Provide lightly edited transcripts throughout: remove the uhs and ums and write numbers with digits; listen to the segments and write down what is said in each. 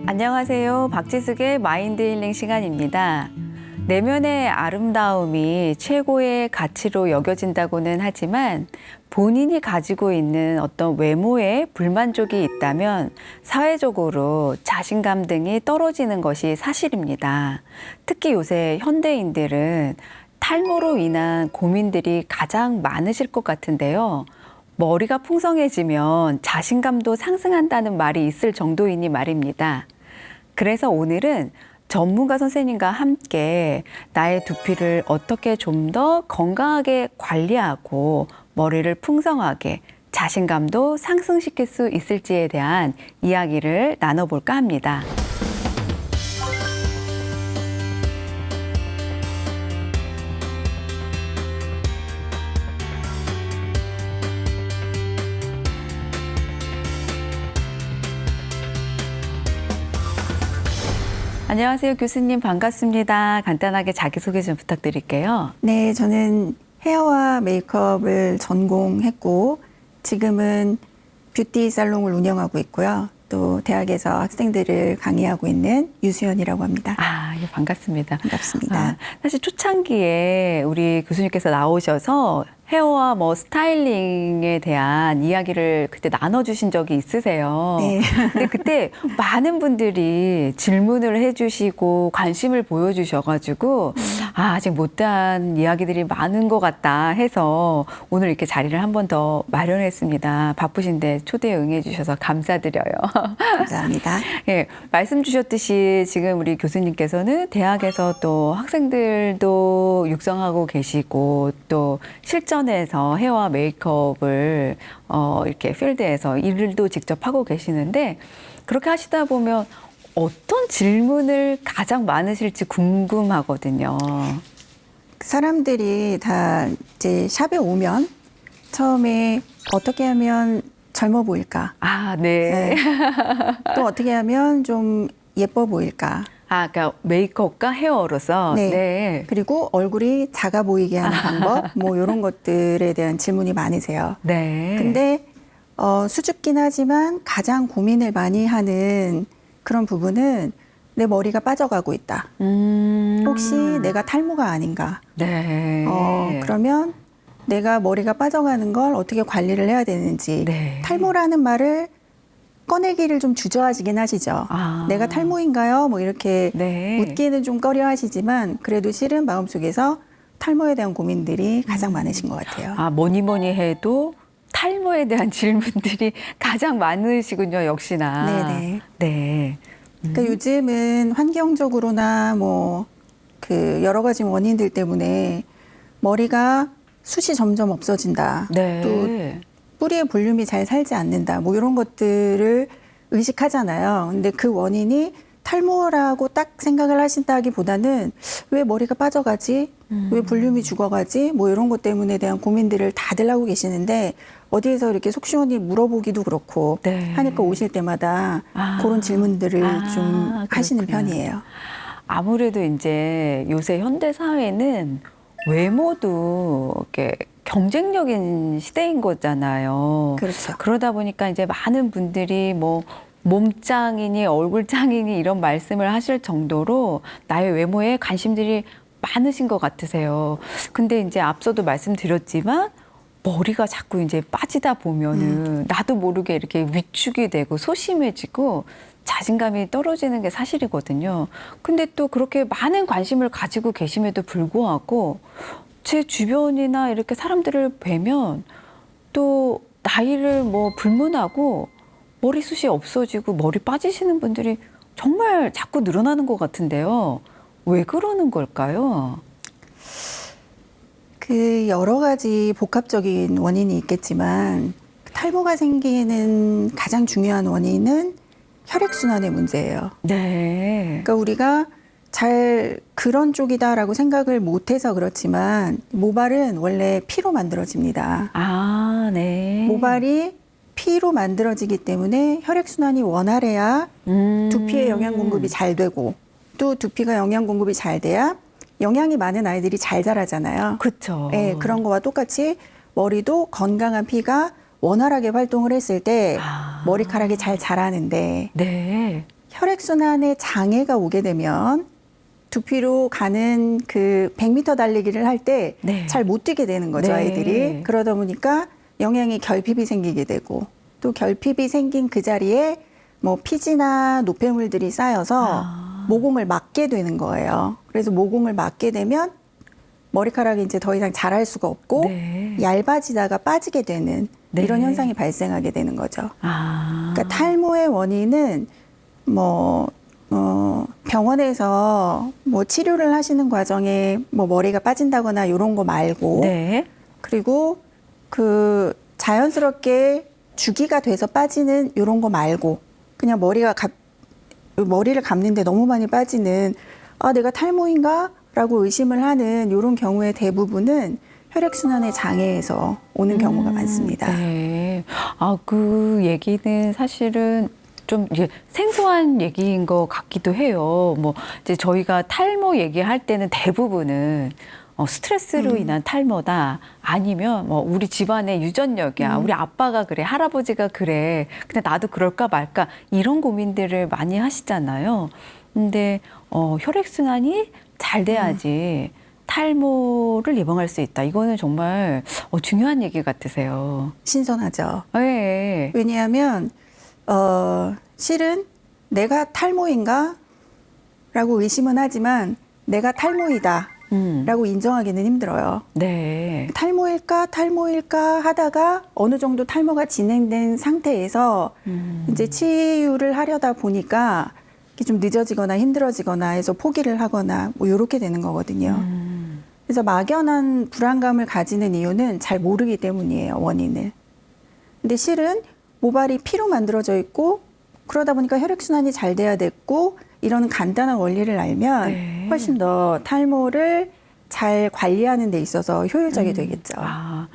안녕하세요. 박지숙의 마인드 힐링 시간입니다. 내면의 아름다움이 최고의 가치로 여겨진다고는 하지만 본인이 가지고 있는 어떤 외모에 불만족이 있다면 사회적으로 자신감 등이 떨어지는 것이 사실입니다. 특히 요새 현대인들은 탈모로 인한 고민들이 가장 많으실 것 같은데요. 머리가 풍성해지면 자신감도 상승한다는 말이 있을 정도이니 말입니다. 그래서 오늘은 전문가 선생님과 함께 나의 두피를 어떻게 좀 더 건강하게 관리하고 머리를 풍성하게 자신감도 상승시킬 수 있을지에 대한 이야기를 나눠볼까 합니다. 안녕하세요. 교수님 반갑습니다. 간단하게 자기소개 좀 부탁드릴게요. 네, 저는 헤어와 메이크업을 전공했고 지금은 뷰티 살롱을 운영하고 있고요. 또 대학에서 학생들을 강의하고 있는 유수연이라고 합니다. 예, 반갑습니다. 반갑습니다. 사실 초창기에 우리 교수님께서 나오셔서 헤어와 스타일링에 대한 이야기를 그때 나눠주신 적이 있으세요. 네. 근데 그때 많은 분들이 질문을 해주시고 관심을 보여주셔가지고 아직 못다한 이야기들이 많은 것 같다 해서 오늘 이렇게 자리를 한 번 더 마련했습니다. 바쁘신데 초대에 응해주셔서 감사드려요. 감사합니다. 예, 말씀 주셨듯이 지금 우리 교수님께서는 대학에서 또 학생들도 육성하고 계시고 또 실전에서 헤어와 메이크업을 이렇게 필드에서 일도 직접 하고 계시는데 그렇게 하시다 보면 어떤 질문을 가장 많으실지 궁금하거든요. 사람들이 다 이제 샵에 오면 처음에 어떻게 하면 젊어 보일까? 네. 또 어떻게 하면 좀 예뻐 보일까? 그러니까 메이크업과 헤어로서. 네. 그리고 얼굴이 작아 보이게 하는 방법, 이런 것들에 대한 질문이 많으세요. 네. 근데 수줍긴 하지만 가장 고민을 많이 하는 그런 부분은 내 머리가 빠져가고 있다. 혹시 내가 탈모가 아닌가? 네. 그러면 내가 머리가 빠져가는 걸 어떻게 관리를 해야 되는지. 네. 탈모라는 말을 꺼내기를 좀 주저하시긴 하시죠. 내가 탈모인가요? 이렇게 네. 묻기는 좀 꺼려 하시지만 그래도 실은 마음속에서 탈모에 대한 고민들이 가장 많으신 것 같아요. 뭐니 해도 탈모에 대한 질문들이 가장 많으시군요, 역시나. 네네. 네. 그러니까 요즘은 환경적으로나 그 여러 가지 원인들 때문에 머리가 숱이 점점 없어진다. 네. 또 뿌리의 볼륨이 잘 살지 않는다. 이런 것들을 의식하잖아요. 근데 그 원인이 탈모라고 딱 생각을 하신다기보다는 왜 머리가 빠져가지? 왜 볼륨이 죽어가지? 이런 것 때문에 대한 고민들을 다들 하고 계시는데 어디에서 이렇게 속 시원히 물어보기도 그렇고 네. 하니까 오실 때마다 그런 질문들을 좀 하시는 편이에요. 아무래도 이제 요새 현대 사회는 외모도 이렇게 경쟁력인 시대인 거잖아요. 그렇죠. 그러다 보니까 이제 많은 분들이 몸짱이니 얼굴짱이니 이런 말씀을 하실 정도로 나의 외모에 관심들이 많으신 것 같으세요. 근데 이제 앞서도 말씀드렸지만 머리가 자꾸 이제 빠지다 보면은 나도 모르게 이렇게 위축이 되고 소심해지고 자신감이 떨어지는 게 사실이거든요. 근데 또 그렇게 많은 관심을 가지고 계심에도 불구하고 제 주변이나 이렇게 사람들을 뵈면 또 나이를 불문하고 머리숱이 없어지고 머리 빠지시는 분들이 정말 자꾸 늘어나는 것 같은데요. 왜 그러는 걸까요? 그 여러 가지 복합적인 원인이 있겠지만 탈모가 생기는 가장 중요한 원인은 혈액순환의 문제예요. 네. 그러니까 우리가 잘 그런 쪽이다라고 생각을 못해서 그렇지만 모발은 원래 피로 만들어집니다. 네. 모발이 피로 만들어지기 때문에 혈액순환이 원활해야 두피에 영양 공급이 잘 되고 또 두피가 영양 공급이 잘 돼야 영양이 많은 아이들이 잘 자라잖아요. 그렇죠. 네, 그런 거와 똑같이 머리도 건강한 피가 원활하게 활동을 했을 때 머리카락이 잘 자라는데 네. 혈액순환에 장애가 오게 되면 두피로 가는 그 100m 달리기를 할 때 네. 잘 못 뛰게 되는 거죠, 네. 아이들이. 그러다 보니까 영양이 결핍이 생기게 되고 또 결핍이 생긴 그 자리에 뭐 피지나 노폐물들이 쌓여서 모공을 막게 되는 거예요. 그래서 모공을 막게 되면 머리카락이 이제 더 이상 자랄 수가 없고 네. 얇아지다가 빠지게 되는 네. 이런 현상이 발생하게 되는 거죠. 아. 그러니까 탈모의 원인은 병원에서 뭐 치료를 하시는 과정에 뭐 머리가 빠진다거나 이런 거 말고 네. 그리고 그 자연스럽게 주기가 돼서 빠지는 이런 거 말고 그냥 머리를 감는데 너무 많이 빠지는 아 내가 탈모인가? 라고 의심을 하는 이런 경우의 대부분은 혈액순환의 장애에서 오는 경우가 많습니다. 네. 아, 그 얘기는 사실은 좀 이제 생소한 얘기인 것 같기도 해요. 뭐 이제 저희가 탈모 얘기할 때는 대부분은 스트레스로 인한 탈모다 아니면 뭐 우리 집안의 유전력이야. 우리 아빠가 그래, 할아버지가 그래. 근데 나도 그럴까 말까 이런 고민들을 많이 하시잖아요. 근데 혈액순환이 잘 돼야지 탈모를 예방할 수 있다. 이거는 정말 중요한 얘기 같으세요. 신선하죠. 네. 왜냐하면 실은 내가 탈모인가? 라고 의심은 하지만 내가 탈모이다. 라고 인정하기는 힘들어요. 네. 탈모일까 하다가 어느 정도 탈모가 진행된 상태에서 이제 치유를 하려다 보니까 이게 좀 늦어지거나 힘들어지거나 해서 포기를 하거나 뭐 이렇게 되는 거거든요. 그래서 막연한 불안감을 가지는 이유는 잘 모르기 때문이에요, 원인을. 근데 실은 모발이 피로 만들어져 있고 그러다 보니까 혈액순환이 잘 돼야 됐고 이런 간단한 원리를 알면 네. 훨씬 더 탈모를 잘 관리하는 데 있어서 효율적이 되겠죠. 아,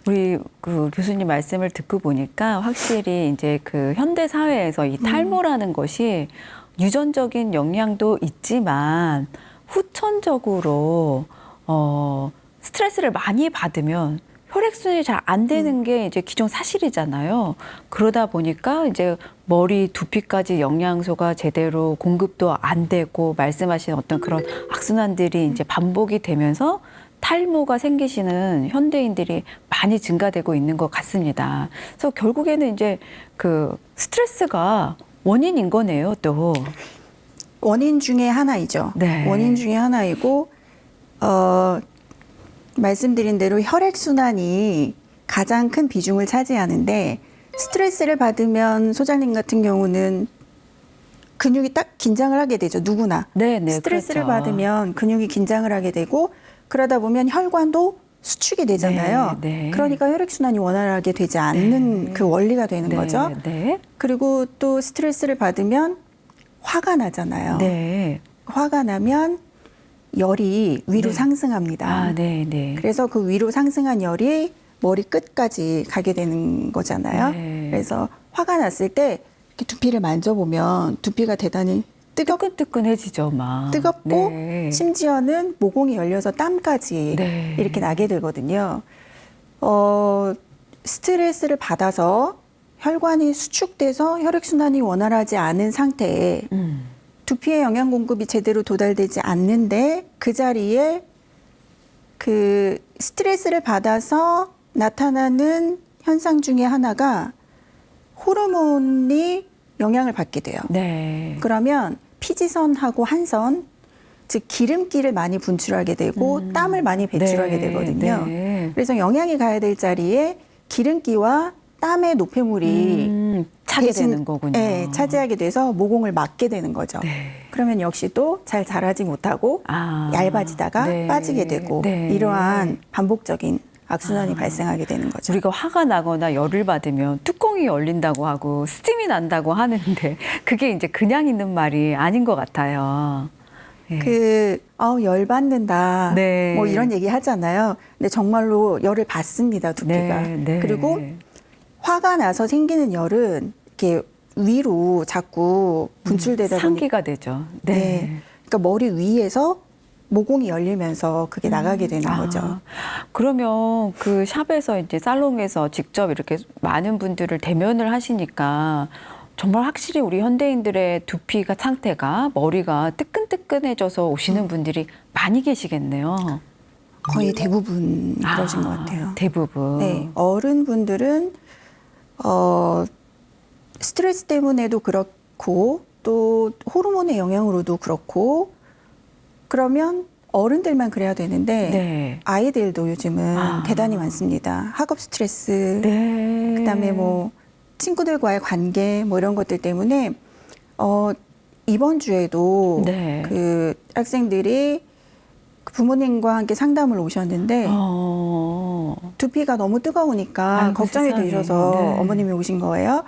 우리 그 교수님 말씀을 듣고 보니까 확실히 이제 그 현대 사회에서 이 탈모라는 것이 유전적인 영향도 있지만 후천적으로 스트레스를 많이 받으면 혈액순환이 잘 안 되는 게 이제 기존 사실이잖아요. 그러다 보니까 이제 머리 두피까지 영양소가 제대로 공급도 안 되고 말씀하신 어떤 그런 악순환들이 이제 반복이 되면서 탈모가 생기시는 현대인들이 많이 증가되고 있는 것 같습니다. 그래서 결국에는 이제 그 스트레스가 원인인 거네요, 또. 원인 중에 하나이죠. 네. 원인 중에 하나이고 말씀드린 대로 혈액순환이 가장 큰 비중을 차지하는데 스트레스를 받으면 소장님 같은 경우는 근육이 딱 긴장을 하게 되죠. 누구나. 네, 네, 스트레스를 그렇죠. 받으면 근육이 긴장을 하게 되고 그러다 보면 혈관도 수축이 되잖아요. 네, 네. 그러니까 혈액순환이 원활하게 되지 않는 네. 그 원리가 되는 네, 거죠. 네. 그리고 또 스트레스를 받으면 화가 나잖아요. 네. 화가 나면 열이 위로 네. 상승합니다. 아, 네, 네. 그래서 그 위로 상승한 열이 머리 끝까지 가게 되는 거잖아요. 네. 그래서 화가 났을 때 이렇게 두피를 만져보면 두피가 대단히 뜨끈뜨끈해지죠, 막. 뜨겁고 네. 심지어는 모공이 열려서 땀까지 네. 이렇게 나게 되거든요. 스트레스를 받아서 혈관이 수축돼서 혈액순환이 원활하지 않은 상태에 두피의 영양 공급이 제대로 도달되지 않는데 그 자리에 그 스트레스를 받아서 나타나는 현상 중에 하나가 호르몬이 영향을 받게 돼요. 네. 그러면 피지선하고 한선, 즉 기름기를 많이 분출하게 되고 땀을 많이 배출하게 네, 되거든요. 네. 그래서 영양이 가야 될 자리에 기름기와 땀의 노폐물이 차게 대신, 되는 거군요. 네, 차지하게 돼서 모공을 막게 되는 거죠. 네. 그러면 역시 또 잘 자라지 못하고 아, 얇아지다가 네. 빠지게 되고 네. 이러한 반복적인 악순환이 발생하게 되는 거죠. 우리가 화가 나거나 열을 받으면 뚜껑이 열린다고 하고 스팀이 난다고 하는데 그게 이제 그냥 있는 말이 아닌 것 같아요. 네. 열받는다. 네. 뭐 이런 얘기 하잖아요. 근데 정말로 열을 받습니다, 두피가. 네, 네. 그리고 화가 나서 생기는 열은 이렇게 위로 자꾸 분출되다 보니까 상기가 되죠. 네. 네. 그러니까 머리 위에서 모공이 열리면서 그게 나가게 되는 거죠. 그러면 그 샵에서 이제 살롱에서 직접 이렇게 많은 분들을 대면을 하시니까 정말 확실히 우리 현대인들의 두피가 상태가 머리가 뜨끈뜨끈해져서 오시는 분들이 많이 계시겠네요. 거의 대부분 그러신 것 같아요. 대부분. 네, 어른분들은 스트레스 때문에도 그렇고 또 호르몬의 영향으로도 그렇고 그러면 어른들만 그래야 되는데 네. 아이들도 요즘은 대단히 많습니다. 학업 스트레스, 네. 그다음에 뭐 친구들과의 관계 뭐 이런 것들 때문에 이번 주에도 네. 그 학생들이 부모님과 함께 상담을 오셨는데 두피가 너무 뜨거우니까 아이고, 걱정이 세상에. 되셔서 네. 어머님이 오신 거예요.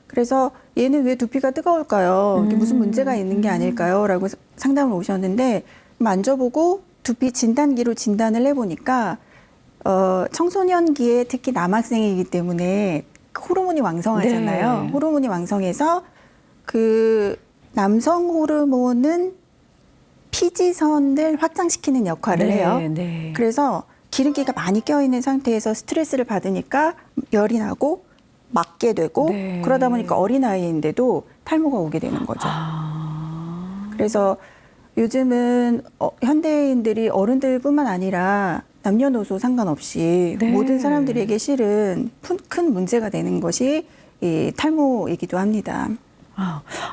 그래서 얘는 왜 두피가 뜨거울까요? 이게 무슨 문제가 있는 게 아닐까요? 라고 상담을 오셨는데 만져보고 두피 진단기로 진단을 해보니까 청소년기에 특히 남학생이기 때문에 호르몬이 왕성하잖아요. 네. 호르몬이 왕성해서 그 남성 호르몬은 피지선을 확장시키는 역할을 네, 해요. 네. 그래서 기름기가 많이 껴있는 상태에서 스트레스를 받으니까 열이 나고 맞게 되고 네. 그러다 보니까 어린아이인데도 탈모가 오게 되는 거죠. 그래서 요즘은 현대인들이 어른들뿐만 아니라 남녀노소 상관없이 네. 모든 사람들에게 실은 큰 문제가 되는 것이 이 탈모이기도 합니다.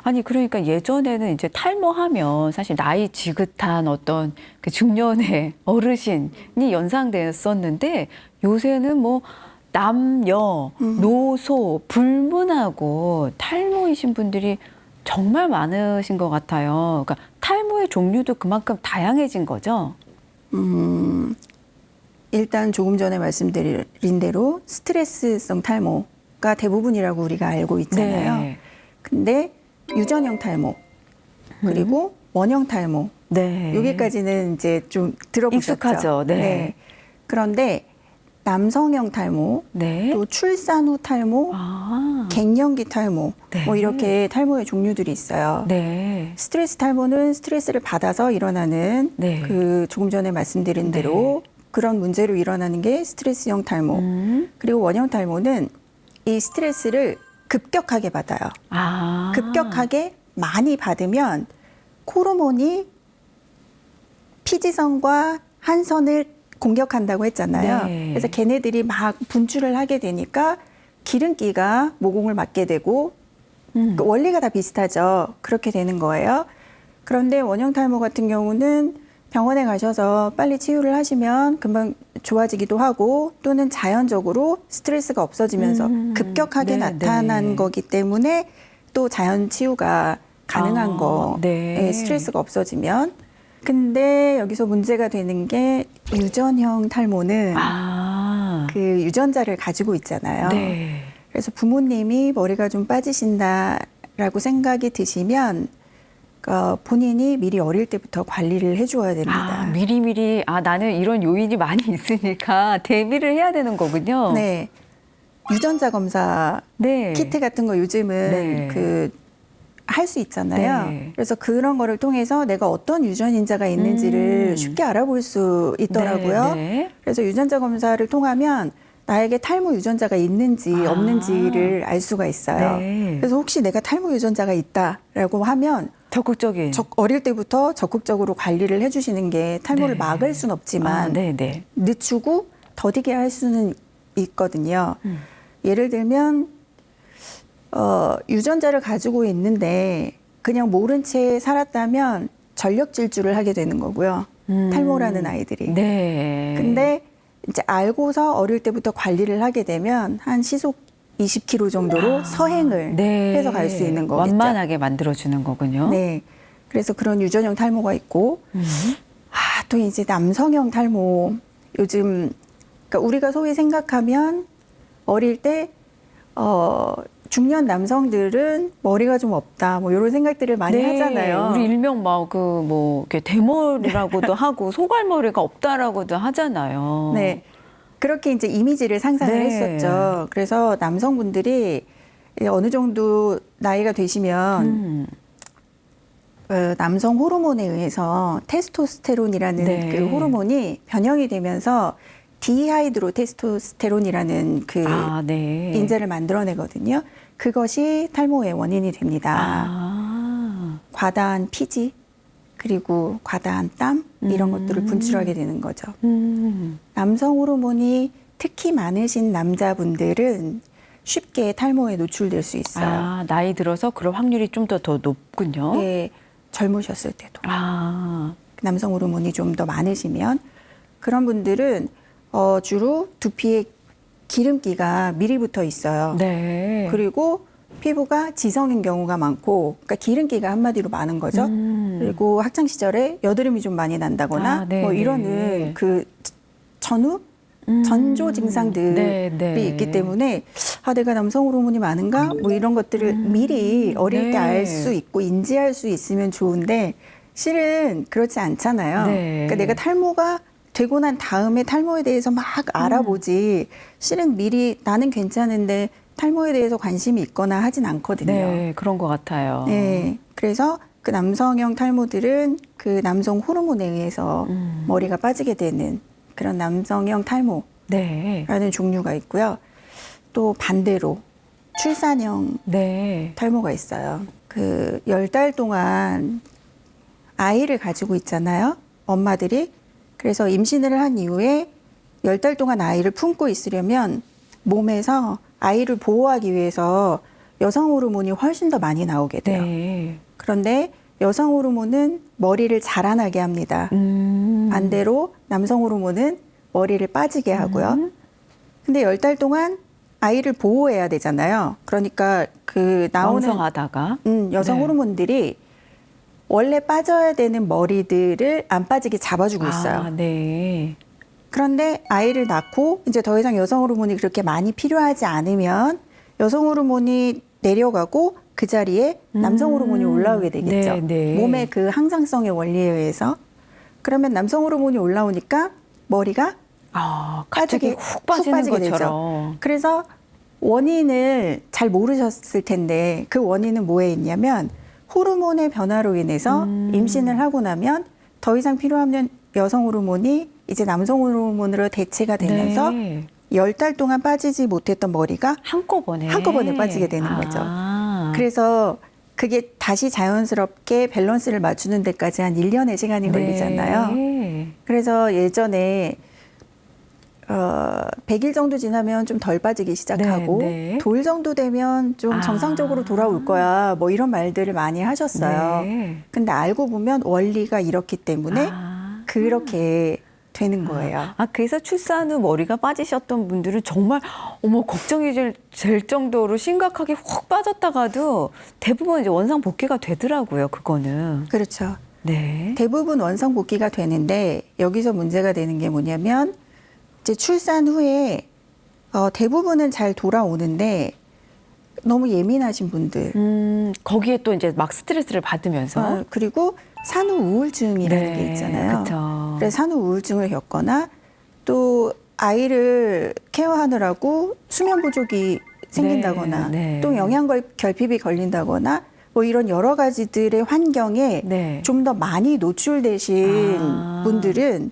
아니 그러니까 예전에는 이제 탈모하면 사실 나이 지긋한 어떤 그 중년의 어르신이 연상되었었는데 요새는 뭐 남녀, 노소 불문하고 탈모이신 분들이 정말 많으신 것 같아요. 그러니까 탈모의 종류도 그만큼 다양해진 거죠. 일단 조금 전에 말씀드린 대로 스트레스성 탈모가 대부분이라고 우리가 알고 있잖아요. 네. 근데 유전형 탈모 그리고 원형 탈모 네. 여기까지는 이제 좀 들어보셨죠? 익숙하죠. 네. 그런데 남성형 탈모, 네. 또 출산 후 탈모, 갱년기 탈모 네. 뭐 이렇게 탈모의 종류들이 있어요. 네. 스트레스 탈모는 스트레스를 받아서 일어나는 네. 그 조금 전에 말씀드린 네. 대로 그런 문제로 일어나는 게 스트레스형 탈모. 그리고 원형 탈모는 이 스트레스를 급격하게 받아요. 급격하게 많이 받으면 호르몬이 피지선과 한선을 공격한다고 했잖아요. 네. 그래서 걔네들이 막 분출을 하게 되니까 기름기가 모공을 맞게 되고 그 원리가 다 비슷하죠. 그렇게 되는 거예요. 그런데 원형 탈모 같은 경우는 병원에 가셔서 빨리 치유를 하시면 금방 좋아지기도 하고 또는 자연적으로 스트레스가 없어지면서 급격하게 네, 나타난 네. 거기 때문에 또 자연 치유가 가능한 거. 네. 스트레스가 없어지면. 근데 여기서 문제가 되는 게 유전형 탈모는 그 유전자를 가지고 있잖아요. 네. 그래서 부모님이 머리가 좀 빠지신다라고 생각이 드시면 본인이 미리 어릴 때부터 관리를 해줘야 됩니다. 미리미리 나는 이런 요인이 많이 있으니까 대비를 해야 되는 거군요. 네, 유전자 검사 네. 키트 같은 거 요즘은 네. 할 수 있잖아요. 네. 그래서 그런 거를 통해서 내가 어떤 유전인자가 있는지를 쉽게 알아볼 수 있더라고요. 네. 그래서 유전자 검사를 통하면 나에게 탈모 유전자가 있는지 없는지를 알 수가 있어요. 네. 그래서 혹시 내가 탈모 유전자가 있다라고 하면 적극적인. 어릴 때부터 적극적으로 관리를 해주시는 게 탈모를 네. 막을 수는 없지만 네. 늦추고 더디게 할 수는 있거든요. 예를 들면 유전자를 가지고 있는데 그냥 모른 채 살았다면 전력 질주를 하게 되는 거고요. 탈모라는 아이들이. 네. 근데 이제 알고서 어릴 때부터 관리를 하게 되면 한 시속 20km 정도로 서행을 해서 갈 수 있는 거겠죠. 완만하게 만들어주는 거군요. 네. 그래서 그런 유전형 탈모가 있고, 또 이제 남성형 탈모. 요즘, 그러니까 우리가 소위 생각하면 어릴 때, 중년 남성들은 머리가 좀 없다, 뭐 이런 생각들을 많이 하잖아요. 우리 일명 이렇게 대머리라고도 하고 소갈머리가 없다라고도 하잖아요. 네. 그렇게 이제 이미지를 상상을 네. 했었죠. 그래서 남성분들이 어느 정도 나이가 되시면 남성 호르몬에 의해서 테스토스테론이라는 네. 그 호르몬이 변형이 되면서 디하이드로 테스토스테론이라는 그 네. 인자를 만들어내거든요. 그것이 탈모의 원인이 됩니다. 과다한 피지 그리고 과다한 땀 이런 것들을 분출하게 되는 거죠. 남성 호르몬이 특히 많으신 남자분들은 쉽게 탈모에 노출될 수 있어요. 아, 나이 들어서 그럴 확률이 좀 더 높군요. 네, 젊으셨을 때도 아, 남성 호르몬이 좀 더 많으시면 그런 분들은 주로 두피에 기름기가 미리 붙어 있어요. 네. 그리고 피부가 지성인 경우가 많고, 그러니까 기름기가 한마디로 많은 거죠. 그리고 학창 시절에 여드름이 좀 많이 난다거나 아, 네, 뭐 네. 이러는 그 전후 전조 증상들이 네, 네. 있기 때문에 아 내가 남성 호르몬이 많은가 뭐 이런 것들을 미리 어릴 네. 때 알 수 있고 인지할 수 있으면 좋은데 실은 그렇지 않잖아요. 네. 그러니까 내가 탈모가 되고 난 다음에 탈모에 대해서 막 알아보지 실은 미리 나는 괜찮은데 탈모에 대해서 관심이 있거나 하진 않거든요. 네, 그런 것 같아요. 네, 그래서 그 남성형 탈모들은 그 남성 호르몬에 의해서 머리가 빠지게 되는 그런 남성형 탈모라는 네. 종류가 있고요. 또 반대로 출산형 네. 탈모가 있어요. 그 10달 동안 아이를 가지고 있잖아요. 엄마들이. 그래서 임신을 한 이후에 10달 동안 아이를 품고 있으려면 몸에서 아이를 보호하기 위해서 여성 호르몬이 훨씬 더 많이 나오게 돼요. 네. 그런데 여성 호르몬은 머리를 자라나게 합니다. 반대로 남성 호르몬은 머리를 빠지게 하고요. 근데 10달 동안 아이를 보호해야 되잖아요. 그러니까 그 나오는 왕성하다가. 여성 네. 호르몬들이 원래 빠져야 되는 머리들을 안 빠지게 잡아주고 있어요. 아, 네. 그런데 아이를 낳고 이제 더 이상 여성 호르몬이 그렇게 많이 필요하지 않으면 여성 호르몬이 내려가고 그 자리에 남성 호르몬이 올라오게 되겠죠. 네, 네. 몸의 그 항상성의 원리에 의해서. 그러면 남성 호르몬이 올라오니까 머리가 아, 갑자기 훅 빠지는 빠지게 것처럼. 그래서 원인을 잘 모르셨을 텐데 그 원인은 뭐에 있냐면 호르몬의 변화로 인해서 임신을 하고 나면 더 이상 필요하면 여성 호르몬이 이제 남성 호르몬으로 대체가 되면서 네. 10달 동안 빠지지 못했던 머리가 한꺼번에 빠지게 되는 거죠. 아. 그래서 그게 다시 자연스럽게 밸런스를 맞추는 데까지 한 1년의 시간이 걸리잖아요. 네. 그래서 예전에 100일 정도 지나면 좀 덜 빠지기 시작하고 네, 네. 돌 정도 되면 좀 아. 정상적으로 돌아올 거야. 뭐 이런 말들을 많이 하셨어요. 네. 근데 알고 보면 원리가 이렇기 때문에 아. 그렇게 되는 거예요. 아, 그래서 출산 후 머리가 빠지셨던 분들은 정말 어머 걱정이 될 정도로 심각하게 훅 빠졌다가도 대부분 이제 원상 복귀가 되더라고요. 그거는. 그렇죠. 네. 대부분 원상 복귀가 되는데 여기서 문제가 되는 게 뭐냐면 이제 출산 후에 대부분은 잘 돌아오는데 너무 예민하신 분들 거기에 또 이제 막 스트레스를 받으면서. 그리고 산후 우울증이라는 게 있잖아요. 그쵸. 그래서 산후 우울증을 겪거나 또 아이를 케어하느라고 수면 부족이 생긴다거나 네. 또 결핍이 걸린다거나 뭐 이런 여러 가지들의 환경에 네. 좀 더 많이 노출되신 아. 분들은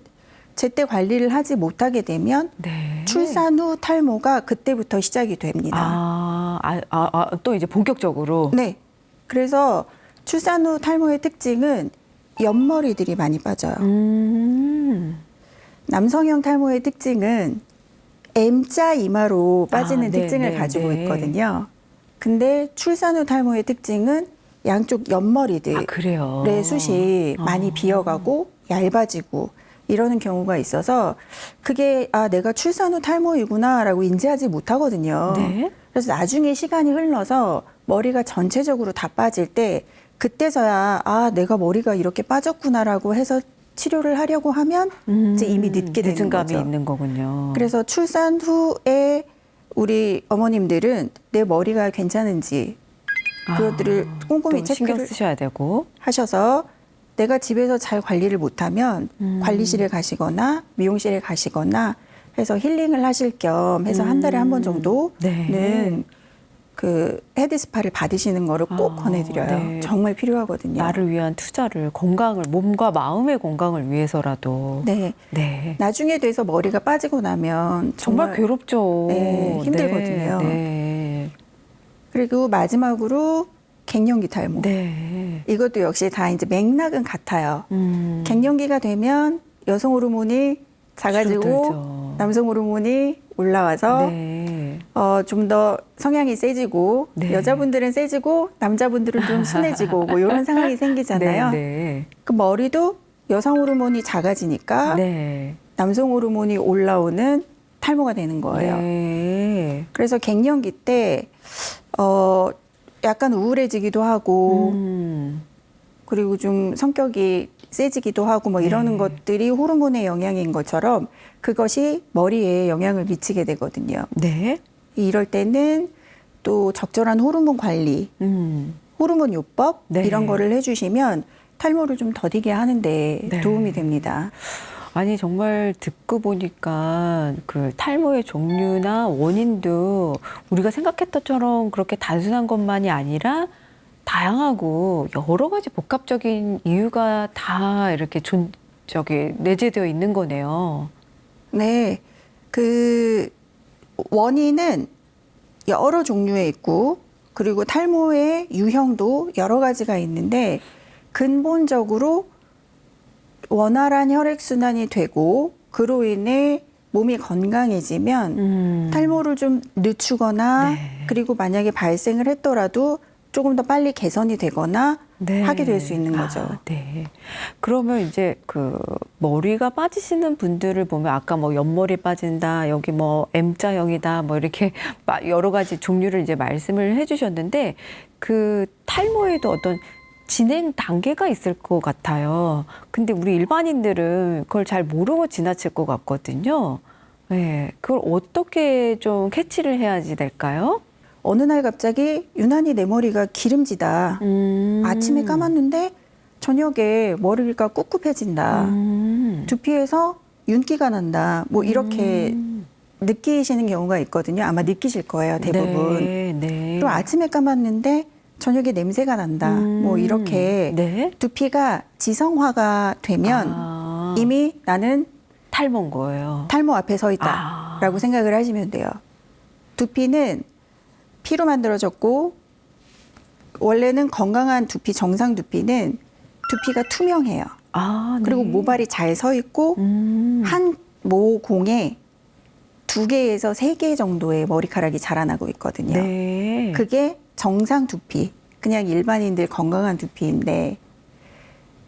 제때 관리를 하지 못하게 되면 네. 출산 후 탈모가 그때부터 시작이 됩니다. 또 이제 본격적으로. 네. 그래서 출산 후 탈모의 특징은 옆머리들이 많이 빠져요. 남성형 탈모의 특징은 M자 이마로 빠지는 네, 특징을 네, 가지고 네. 있거든요. 근데 출산 후 탈모의 특징은 양쪽 옆머리들의 그래요. 숱이 많이 비어가고 얇아지고 이러는 경우가 있어서 그게 내가 출산 후 탈모이구나라고 인지하지 못하거든요. 네. 그래서 나중에 시간이 흘러서 머리가 전체적으로 다 빠질 때 그때서야 내가 머리가 이렇게 빠졌구나라고 해서 치료를 하려고 하면 이제 이미 늦게 되는 늦은 감이 거죠. 있는 거군요. 그래서 출산 후에 우리 어머님들은 내 머리가 괜찮은지 그것들을 꼼꼼히 좀 신경 체크를 쓰셔야 되고. 하셔서 내가 집에서 잘 관리를 못하면 관리실에 가시거나 미용실에 가시거나 해서 힐링을 하실 겸 해서 한 달에 한 번 정도는 네. 그 헤드스파를 받으시는 거를 꼭 권해드려요. 네. 정말 필요하거든요. 나를 위한 투자를 건강을 몸과 마음의 건강을 위해서라도. 네. 네. 나중에 돼서 머리가 빠지고 나면 정말 괴롭죠. 네, 힘들거든요. 네. 그리고 마지막으로 갱년기 탈모. 네. 이것도 역시 다 이제 맥락은 같아요. 갱년기가 되면 여성 호르몬이 작아지고 줄어들죠. 남성 호르몬이 올라와서 네. 좀 더 성향이 세지고 네. 여자분들은 세지고 남자분들은 좀 순해지고 뭐 이런 상황이 생기잖아요. 네. 그 머리도 여성 호르몬이 작아지니까 네. 남성 호르몬이 올라오는 탈모가 되는 거예요. 네. 그래서 갱년기 때 약간 우울해지기도 하고 그리고 좀 성격이 세지기도 하고 뭐 이러는 네. 것들이 호르몬의 영향인 것처럼 그것이 머리에 영향을 미치게 되거든요. 네. 이럴 때는 또 적절한 호르몬 관리, 호르몬 요법 네. 이런 거를 해주시면 탈모를 좀 더디게 하는데 네. 도움이 됩니다. 아니 정말 듣고 보니까 그 탈모의 종류나 원인도 우리가 생각했던 것처럼 그렇게 단순한 것만이 아니라 다양하고 여러 가지 복합적인 이유가 다 이렇게 내재되어 있는 거네요. 네, 그 원인은 여러 종류에 있고 그리고 탈모의 유형도 여러 가지가 있는데 근본적으로 원활한 혈액순환이 되고 그로 인해 몸이 건강해지면 탈모를 좀 늦추거나 네. 그리고 만약에 발생을 했더라도 조금 더 빨리 개선이 되거나 네. 하게 될 수 있는 거죠. 아, 네. 그러면 이제 그 머리가 빠지시는 분들을 보면 아까 뭐 옆머리 빠진다, 여기 뭐 M자형이다, 뭐 이렇게 여러 가지 종류를 이제 말씀을 해주셨는데 그 탈모에도 어떤 진행 단계가 있을 것 같아요. 근데 우리 일반인들은 그걸 잘 모르고 지나칠 것 같거든요. 네. 그걸 어떻게 좀 캐치를 해야지 될까요? 어느 날 갑자기 유난히 내 머리가 기름지다. 아침에 감았는데 저녁에 머리가 꿉꿉해진다. 두피에서 윤기가 난다. 뭐 이렇게 느끼시는 경우가 있거든요. 아마 느끼실 거예요, 대부분. 네, 네. 그리고 아침에 감았는데 저녁에 냄새가 난다. 뭐 이렇게 네. 두피가 지성화가 되면 이미 나는 탈모인 거예요. 탈모 앞에 서 있다라고 생각을 하시면 돼요. 두피는 피로 만들어졌고 원래는 건강한 두피, 정상 두피는 두피가 투명해요. 아, 네. 그리고 모발이 잘 서 있고 한 모공에 2개에서 3개 정도의 머리카락이 자라나고 있거든요. 네. 그게 정상 두피, 그냥 일반인들 건강한 두피인데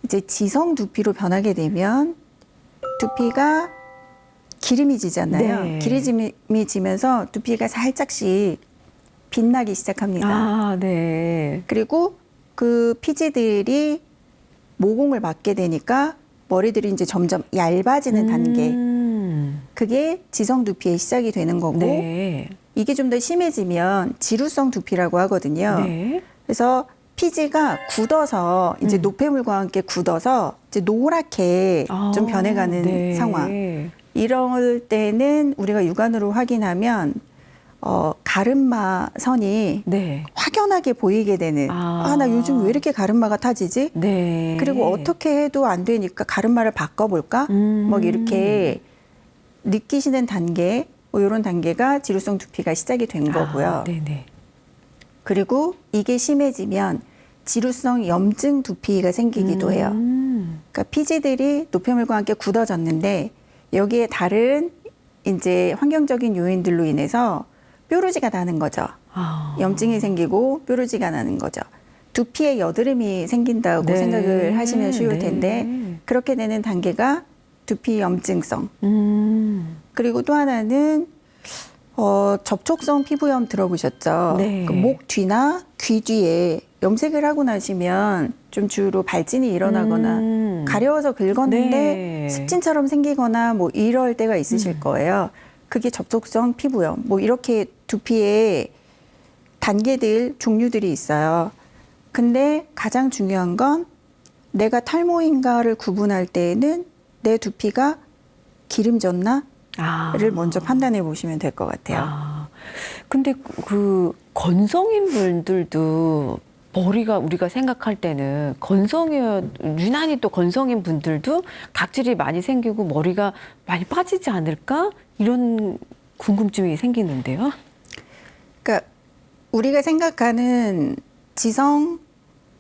이제 지성 두피로 변하게 되면 두피가 기름이 지잖아요. 네. 기름이 지면서 두피가 살짝씩 빛나기 시작합니다. 아, 네. 그리고 그 피지들이 모공을 맞게 되니까 머리들이 이제 점점 얇아지는 단계. 그게 지성 두피의 시작이 되는 거고 네. 이게 좀 더 심해지면 지루성 두피라고 하거든요. 네. 그래서 피지가 굳어서 이제 노폐물과 함께 굳어서 이제 노랗게 좀 변해가는 네. 상황. 이럴 때는 우리가 육안으로 확인하면 가르마 선이 네. 확연하게 보이게 되는 나 요즘 왜 이렇게 가르마가 타지지? 네. 그리고 어떻게 해도 안 되니까 가르마를 바꿔볼까? 뭐 이렇게 느끼시는 단계, 뭐 이런 단계가 지루성 두피가 시작이 된 거고요. 네네. 그리고 이게 심해지면 지루성 염증 두피가 생기기도 해요. 그러니까 피지들이 노폐물과 함께 굳어졌는데 여기에 다른 이제 환경적인 요인들로 인해서 뾰루지가 나는 거죠. 염증이 생기고 뾰루지가 나는 거죠. 두피에 여드름이 생긴다고 네. 생각을 하시면 쉬울 네. 텐데 그렇게 되는 단계가 두피 염증성. 그리고 또 하나는 접촉성 피부염 들어보셨죠? 네. 그목 뒤나 귀 뒤에 염색을 하고 나시면 좀 주로 발진이 일어나거나 가려워서 긁었는데 네. 습진처럼 생기거나 뭐 이럴 때가 있으실 거예요. 그게 접촉성 피부염. 뭐 이렇게 두피에 단계들, 종류들이 있어요. 근데 가장 중요한 건 내가 탈모인가를 구분할 때에는 내 두피가 기름졌나? 를 먼저 판단해 보시면 될 것 같아요. 근데 그 건성인 분들도 머리가 우리가 생각할 때는 유난히 또 건성인 분들도 각질이 많이 생기고 머리가 많이 빠지지 않을까? 이런 궁금증이 생기는데요. 그러니까 우리가 생각하는 지성,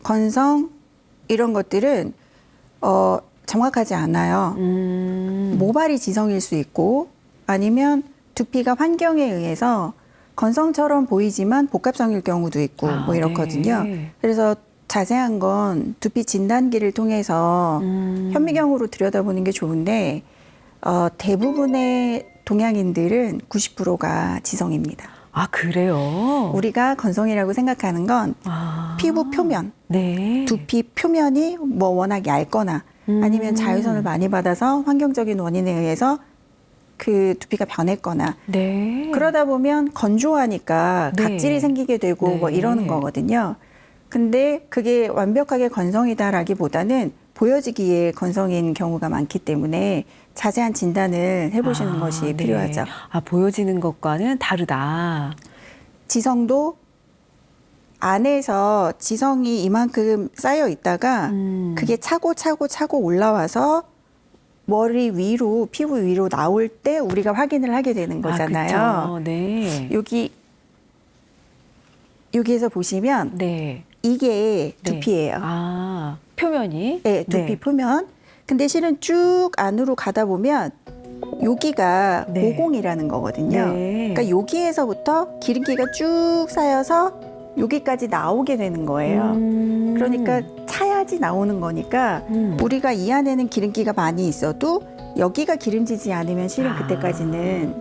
건성 이런 것들은 정확하지 않아요. 모발이 지성일 수 있고 아니면 두피가 환경에 의해서 건성처럼 보이지만 복합성일 경우도 있고 뭐 이렇거든요. 네. 그래서 자세한 건 두피 진단기를 통해서 현미경으로 들여다보는 게 좋은데 대부분의 동양인들은 90%가 지성입니다. 아, 그래요? 우리가 건성이라고 생각하는 건 피부 표면, 네. 두피 표면이 뭐 워낙 얇거나 아니면 자외선을 많이 받아서 환경적인 원인에 의해서 그 두피가 변했거나 네. 그러다 보면 건조하니까 네. 각질이 생기게 되고 뭐 네. 이러는 거거든요. 근데 그게 완벽하게 건성이다라기보다는 보여지기에 건성인 경우가 많기 때문에 자세한 진단을 해보시는 것이 네. 필요하죠. 아, 보여지는 것과는 다르다. 지성도 안에서 지성이 이만큼 쌓여 있다가 그게 차고 올라와서 머리 위로 피부 위로 나올 때 우리가 확인을 하게 되는 거잖아요. 아, 그쵸. 네. 여기에서 보시면 네. 이게 네. 두피예요. 아, 표면이? 네, 두피 표면. 근데 실은 쭉 안으로 가다 보면 여기가 네. 모공이라는 거거든요. 네. 그러니까 여기에서부터 기름기가 쭉 쌓여서 여기까지 나오게 되는 거예요. 그러니까 차야지 나오는 거니까 우리가 이 안에는 기름기가 많이 있어도 여기가 기름지지 않으면 실은 그때까지는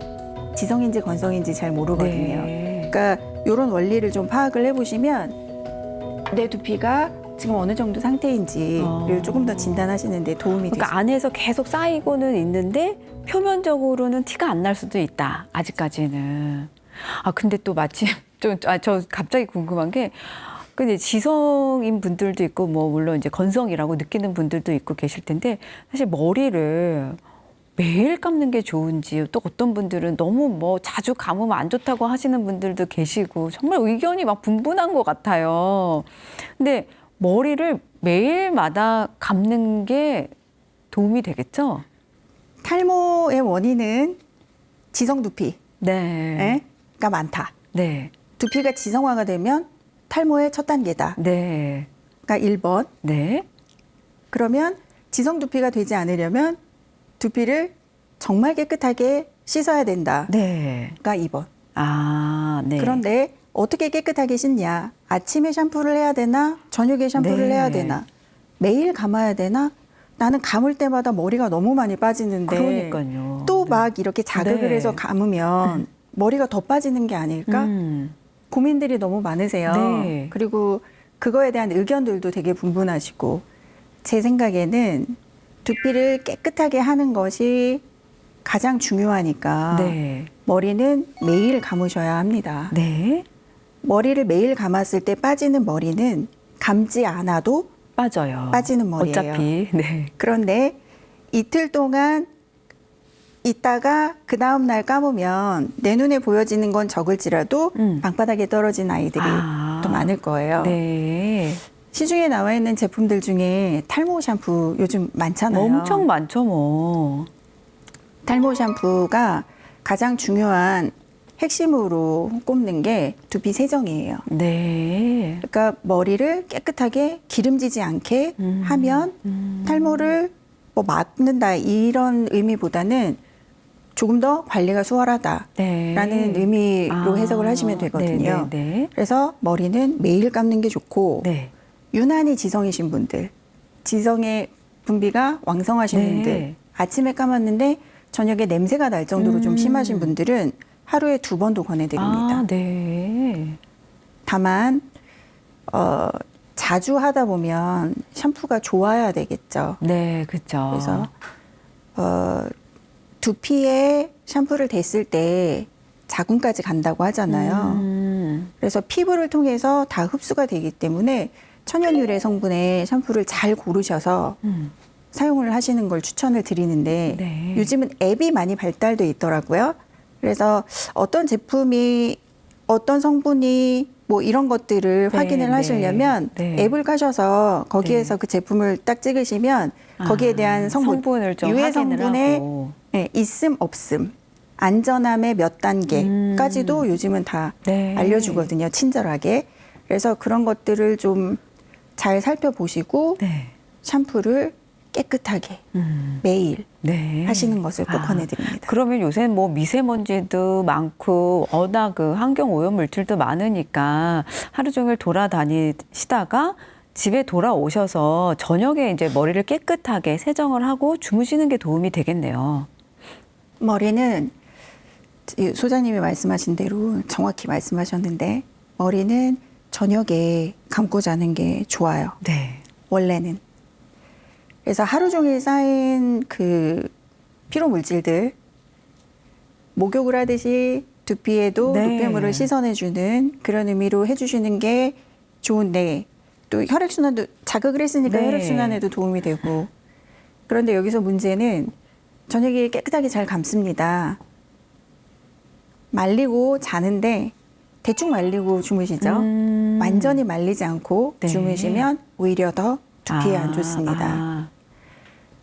지성인지 건성인지 잘 모르거든요. 네. 그러니까 이런 원리를 좀 파악을 해보시면 내 두피가 지금 어느 정도 상태인지를 조금 더 진단하시는 데 도움이 되죠. 그러니까 안에서 계속 쌓이고는 있는데 표면적으로는 티가 안 날 수도 있다. 아직까지는. 아, 근데 또 마침 저 갑자기 궁금한 게 근데 지성인 분들도 있고 뭐 물론 이제 건성이라고 느끼는 분들도 있고 계실 텐데 사실 머리를 매일 감는 게 좋은지 또 어떤 분들은 너무 뭐 자주 감으면 안 좋다고 하시는 분들도 계시고 정말 의견이 막 분분한 것 같아요. 근데 머리를 매일마다 감는 게 도움이 되겠죠? 탈모의 원인은 지성 두피가 네. 많다. 네. 두피가 지성화가 되면 탈모의 첫 단계다. 네. 그러니까 1번. 네. 그러면 지성 두피가 되지 않으려면 두피를 정말 깨끗하게 씻어야 된다가 네. 2번. 아, 네. 그런데 어떻게 깨끗하게 씻냐? 아침에 샴푸를 해야 되나? 저녁에 샴푸를 네. 해야 되나? 매일 감아야 되나? 나는 감을 때마다 머리가 너무 많이 빠지는데 그러니까요. 또 네. 막 이렇게 자극을 네. 해서 감으면 머리가 더 빠지는 게 아닐까? 고민들이 너무 많으세요. 네. 그리고 그거에 대한 의견들도 되게 분분하시고 제 생각에는 두피를 깨끗하게 하는 것이 가장 중요하니까 네. 머리는 매일 감으셔야 합니다. 네. 머리를 매일 감았을 때 빠지는 머리는 감지 않아도 빠져요. 빠지는 머리예요. 어차피. 네. 그런데 이틀 동안 있다가 그 다음 날 감으면 내 눈에 보여지는 건 적을지라도 방바닥에 떨어진 아이들이 또 많을 거예요. 네. 시중에 나와 있는 제품들 중에 탈모 샴푸 요즘 많잖아요. 엄청 많죠, 뭐. 탈모 샴푸가 가장 중요한 핵심으로 꼽는 게 두피 세정이에요. 네. 그러니까 머리를 깨끗하게 기름지지 않게 하면 탈모를 뭐 막는다 이런 의미보다는 조금 더 관리가 수월하다라는 네. 의미로 해석을 하시면 되거든요. 네, 네, 네. 그래서 머리는 매일 감는 게 좋고 네. 유난히 지성이신 분들, 지성의 분비가 왕성하신 네. 분들, 아침에 감았는데 저녁에 냄새가 날 정도로 좀 심하신 분들은 하루에 2번도 권해드립니다. 아, 네. 다만 자주 하다 보면 샴푸가 좋아야 되겠죠. 네, 그렇죠. 그래서 두피에 샴푸를 댔을 때 자궁까지 간다고 하잖아요. 그래서 피부를 통해서 다 흡수가 되기 때문에 천연 유래 성분의 샴푸를 잘 고르셔서 사용을 하시는 걸 추천을 드리는데 네. 요즘은 앱이 많이 발달돼 있더라고요. 그래서 어떤 제품이 어떤 성분이 뭐 이런 것들을 네, 확인을 네. 하시려면 네. 앱을 까셔서 거기에서 네. 그 제품을 딱 찍으시면 거기에 대한 성분, 성분을 좀 유해 확인을 성분의 하고. 네, 있음 없음 안전함의 몇 단계까지도 요즘은 다 네. 알려주거든요. 친절하게. 그래서 그런 것들을 좀 잘 살펴보시고 네. 샴푸를 깨끗하게 매일 네. 하시는 것을 꼭 권해드립니다. 그러면 요새 뭐 미세먼지도 많고 워낙 그 환경 오염 물질도 많으니까 하루 종일 돌아다니시다가 집에 돌아오셔서 저녁에 이제 머리를 깨끗하게 세정을 하고 주무시는 게 도움이 되겠네요. 머리는 소장님이 말씀하신 대로 정확히 말씀하셨는데 머리는 저녁에 감고 자는 게 좋아요. 네. 원래는. 그래서 하루 종일 쌓인 그 피로 물질들 목욕을 하듯이 두피에도 네. 노폐물을 씻어내주는 그런 의미로 해주시는 게 좋은데 또 혈액순환도 자극을 했으니까 네. 혈액순환에도 도움이 되고 그런데 여기서 문제는 저녁에 깨끗하게 잘 감습니다. 말리고 자는데 대충 말리고 주무시죠. 완전히 말리지 않고 네. 주무시면 오히려 더 두피에 안 좋습니다. 아.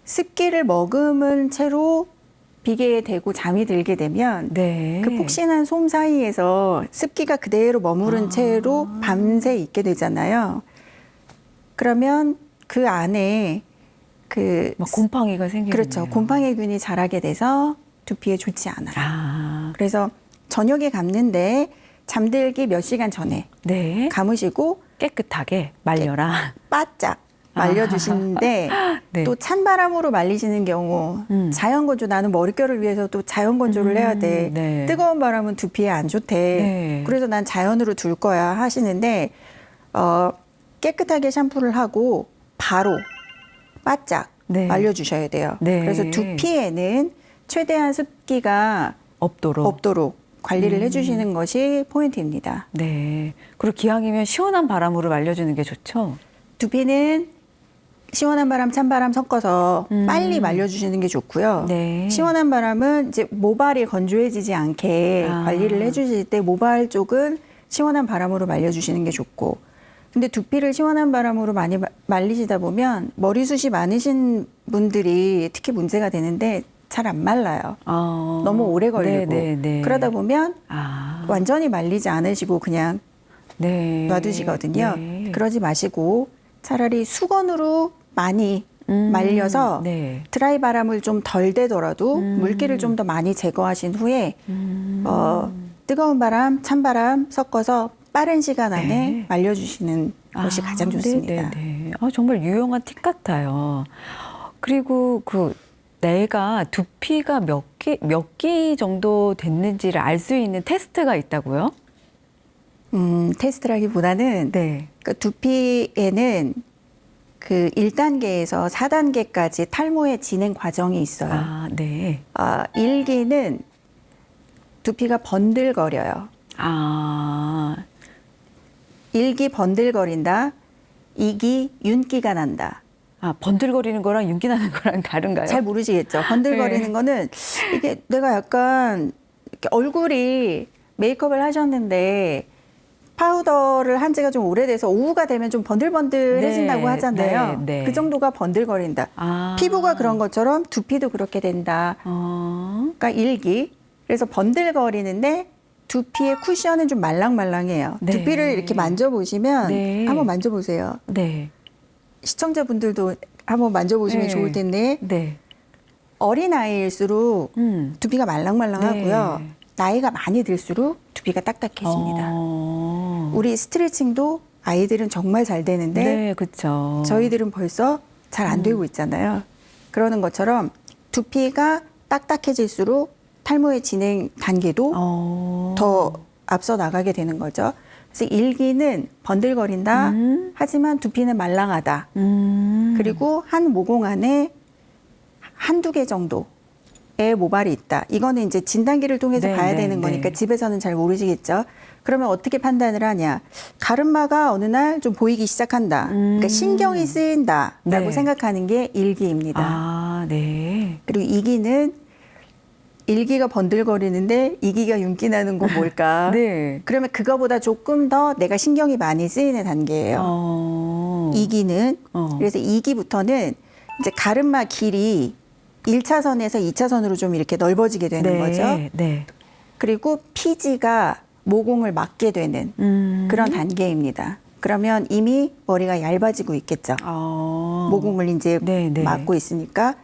습기를 머금은 채로 비계에 대고 잠이 들게 되면 네. 그 폭신한 솜 사이에서 습기가 그대로 머무른 채로 밤새 있게 되잖아요. 그러면 그 안에 그 막 곰팡이가 생기는 그렇죠. 곰팡이균이 자라게 돼서 두피에 좋지 않아요. 아. 그래서 저녁에 감는데 잠들기 몇 시간 전에 네. 감으시고 깨끗하게 말려라. 바짝 말려주시는데 네. 또 찬바람으로 말리시는 경우 자연 건조 나는 머릿결을 위해서 또 자연 건조를 해야 돼. 네. 뜨거운 바람은 두피에 안 좋대. 네. 그래서 난 자연으로 둘 거야 하시는데 깨끗하게 샴푸를 하고 바로 바짝 네. 말려주셔야 돼요. 네. 그래서 두피에는 최대한 습기가 없도록 관리를 해주시는 것이 포인트입니다. 네. 그리고 기왕이면 시원한 바람으로 말려주는 게 좋죠. 두피는 시원한 바람, 찬바람 섞어서 빨리 말려주시는 게 좋고요. 네. 시원한 바람은 이제 모발이 건조해지지 않게 관리를 해주실 때 모발 쪽은 시원한 바람으로 말려주시는 게 좋고 근데 두피를 시원한 바람으로 많이 말리시다 보면 머리숱이 많으신 분들이 특히 문제가 되는데 잘 안 말라요. 너무 오래 걸리고 네. 그러다 보면 아. 완전히 말리지 않으시고 그냥 네. 놔두시거든요. 네. 그러지 마시고 차라리 수건으로 많이 말려서 네. 드라이 바람을 좀 덜 되더라도 물기를 좀 더 많이 제거하신 후에 뜨거운 바람, 찬바람 섞어서 빠른 시간 안에 네. 말려주시는 것이 가장 좋습니다. 네. 정말 유용한 팁 같아요. 그리고 내가 두피가 몇 기 정도 됐는지를 알 수 있는 테스트가 있다고요? 테스트라기보다는 네. 그 두피에는 그 1단계에서 4단계까지 탈모의 진행 과정이 있어요. 아, 네. 1기는 두피가 번들거려요. 아, 1기 번들거린다. 2기 윤기가 난다. 번들거리는 거랑 윤기 나는 거랑 다른가요? 잘 모르시겠죠? 번들거리는 네. 거는 이게 내가 약간 이렇게 얼굴이 메이크업을 하셨는데 파우더를 한 지가 좀 오래돼서 오후가 되면 좀 번들번들해진다고 네, 하잖아요. 네. 그 정도가 번들거린다. 아. 피부가 그런 것처럼 두피도 그렇게 된다. 그러니까 1기. 그래서 번들거리는데 두피의 쿠션은 좀 말랑말랑해요. 네. 두피를 이렇게 만져보시면 네. 한번 만져보세요. 네. 시청자분들도 한번 만져보시면 네. 좋을 텐데 네. 어린아이일수록 두피가 말랑말랑하고요. 네. 나이가 많이 들수록 두피가 딱딱해집니다. 어. 우리 스트레칭도 아이들은 정말 잘 되는데 네, 그렇죠. 저희들은 벌써 잘 안 되고 있잖아요. 그러는 것처럼 두피가 딱딱해질수록 탈모의 진행 단계도 더 앞서 나가게 되는 거죠. 그래서 1기는 번들거린다. 하지만 두피는 말랑하다. 그리고 한 모공 안에 한두 개 정도의 모발이 있다. 이거는 이제 진단기를 통해서 네, 봐야 네, 되는 거니까 네. 집에서는 잘 모르시겠죠. 그러면 어떻게 판단을 하냐. 가르마가 어느 날 좀 보이기 시작한다. 그러니까 신경이 쓰인다라고 네. 생각하는 게 1기입니다. 아, 네. 그리고 2기는 1기가 번들거리는데 2기가 윤기 나는 건 뭘까? 네. 그러면 그거보다 조금 더 내가 신경이 많이 쓰이는 단계예요. 2기는 그래서 2기부터는 이제 가르마 길이 1차선에서 2차선으로 좀 이렇게 넓어지게 되는 네. 거죠. 네. 그리고 피지가 모공을 막게 되는 그런 단계입니다. 그러면 이미 머리가 얇아지고 있겠죠. 모공을 이제 네, 네. 막고 있으니까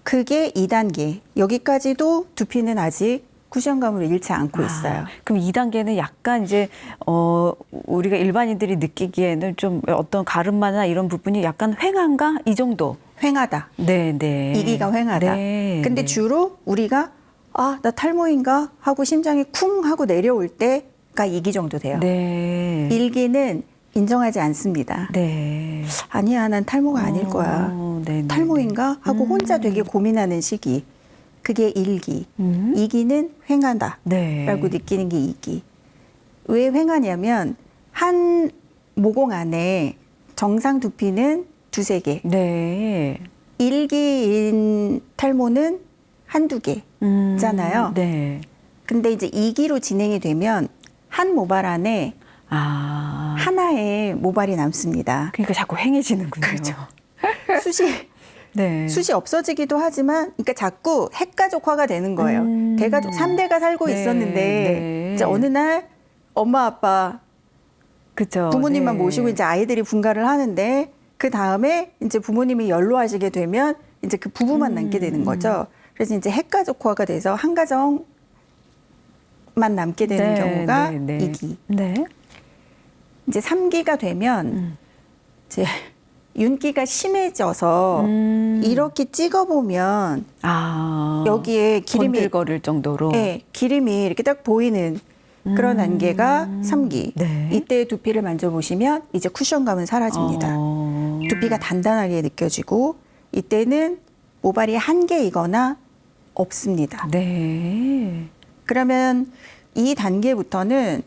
그게 2단계. 여기까지도 두피는 아직 쿠션감으로 잃지 않고 있어요. 그럼 2단계는 약간 이제 우리가 일반인들이 느끼기에는 좀 어떤 가르마나 이런 부분이 약간 휑한가 이 정도. 휑하다. 네, 네. 이기가 휑하다. 네, 근데 네. 주로 우리가 아, 나 탈모인가 하고 심장이 쿵 하고 내려올 때가 2기 정도 돼요. 네. 1기는 인정하지 않습니다. 네. 아니야, 난 탈모가 아닐 거야. 네, 네, 탈모인가 하고 혼자 되게 고민하는 시기. 그게 1기. 2기는 휑하다 네. 라고 느끼는 게 2기. 왜 휑하냐면 한 모공 안에 정상 두피는 2-3개. 네. 1기인 탈모는 1-2개잖아요. 네. 근데 이제 2기로 진행이 되면 한 모발 안에 하나의 모발이 남습니다. 그러니까 자꾸 휑해지는군요. 그렇죠. 네. 숱이 없어지기도 하지만, 그러니까 자꾸 핵가족화가 되는 거예요. 대가족, 3대가 살고 네, 있었는데, 네. 이제 어느 날 엄마, 아빠, 그렇죠. 부모님만 네. 모시고 이제 아이들이 분가를 하는데, 그 다음에 이제 부모님이 연로하시게 되면 이제 그 부부만 남게 되는 거죠. 그래서 이제 핵가족화가 돼서 한 가정만 남게 되는 네, 경우가 네, 네. 2기. 네. 이제 3기가 되면 이제 윤기가 심해져서 이렇게 찍어보면 여기에 기름이 번들거릴 정도로. 네, 기름이 이렇게 딱 보이는 그런 단계가 3기. 네. 이때 두피를 만져보시면 이제 쿠션감은 사라집니다. 두피가 단단하게 느껴지고 이때는 모발이 1개이거나 없습니다. 네. 그러면 이 단계부터는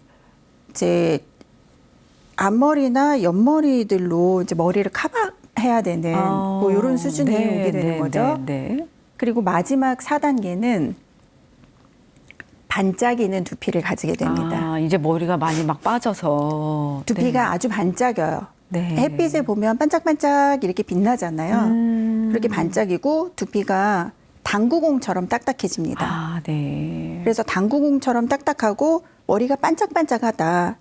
이제 앞머리나 옆머리들로 이제 머리를 커버해야 되는 뭐 이런 수준이 네, 오게 되는 네, 거죠. 네, 네. 그리고 마지막 4단계는 반짝이는 두피를 가지게 됩니다. 이제 머리가 많이 막 빠져서. 두피가 아주 반짝여요. 네. 햇빛에 보면 반짝반짝 이렇게 빛나잖아요. 그렇게 반짝이고 두피가 당구공처럼 딱딱해집니다. 네. 그래서 당구공처럼 딱딱하고 머리가 반짝반짝하다.